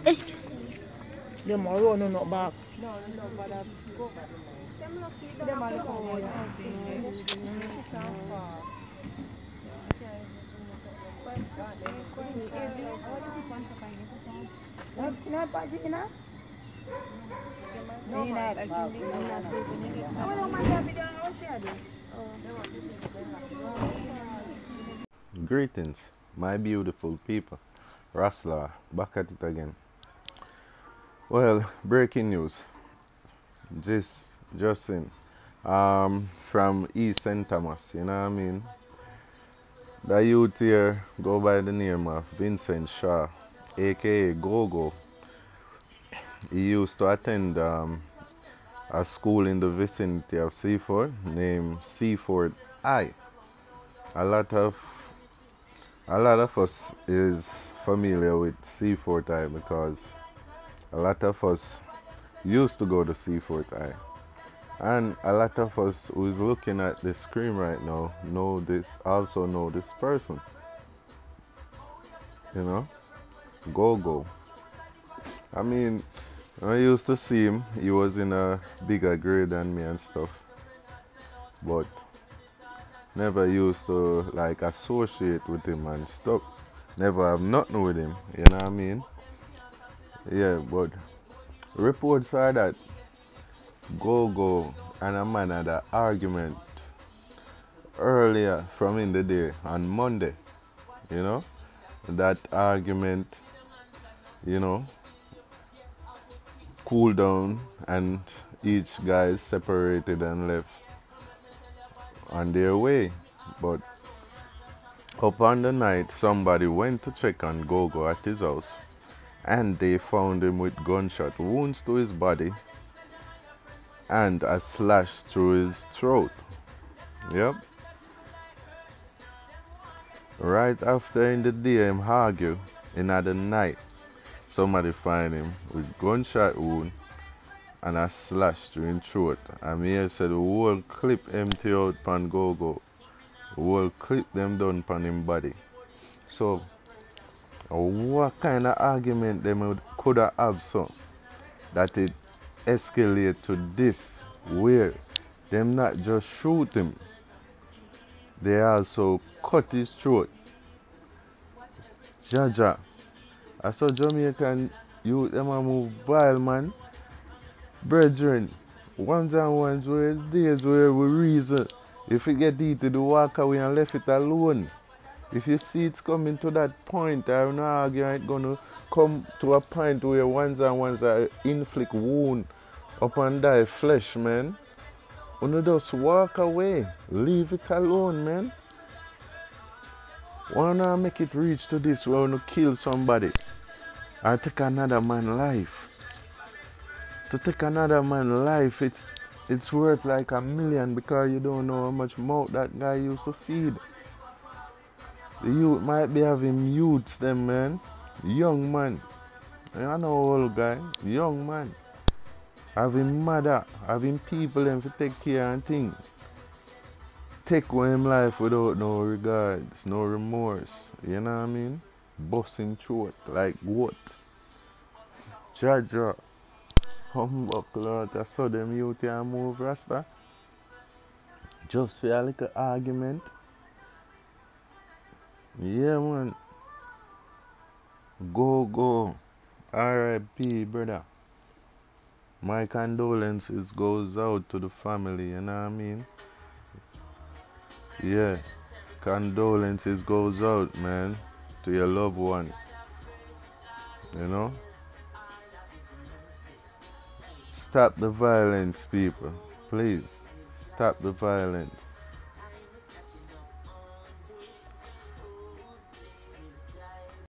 Est-ce que... Them are running not back. Not back, you know? No, Greetings, my beautiful people. Rasla, back at it again. Well, breaking news. Just in. From East St. Thomas, you know what I mean? The youth here go by the name of Vincent Shaw, aka Go Go. He used to attend a school in the vicinity of Seaford named Seaford I. A lot of us is familiar with Seaford I because a lot of us used to go to Seaford I. And a lot of us who is looking at the screen right now know this person. You know? Go Go. I mean, I used to see him, he was in a bigger grade than me and stuff. But never used to like associate with him and stuff. Never have nothing with him, you know what I mean? Yeah, but reports are that Go Go and a man had an argument earlier from in the day on Monday, you know? That argument, you know, cooled down and each guy is separated and left on their way. But up on the night, somebody went to check on Go Go at his house and they found him with gunshot wounds to his body and a slash through his throat. Yep. Right after in the day him argue, in the night, somebody find him with gunshot wound and a slash through his throat. And me said the whole clip empty out pan Go Go. The whole clip them done pan him body. So what kind of argument them could have so that it escalate to this where them not just shoot him, they also cut his throat. Jaja. I saw Jamaican youth them a move vile, man. Brethren, ones and ones where days where we reason. If it get heated, we walk away and left it alone. If you see it's coming to that point, I'm not arguing it's gonna come to a point where ones and ones are inflict wound upon thy flesh, man. You just walk away. Leave it alone, man. Wanna make it reach to this where you kill somebody or take another man's life. To take another man's life, it's worth like $1 million because you don't know how much mouth that guy used to feed. The youth might be having youths them, man. Young man. I know old guy. Young man. Having mother, having people them to take care and things. Take away him life without no regards, no remorse. You know what I mean? Bust him throat like what? Jaja. Humbug Lord, I saw them youth here move Rasta. Just for a little argument. Yeah, man. Go Go. R.I.P. brother. My condolences goes out to the family, you know what I mean? Yeah. Condolences goes out, man, to your loved one. You know? Stop the violence, people. Please. Stop the violence.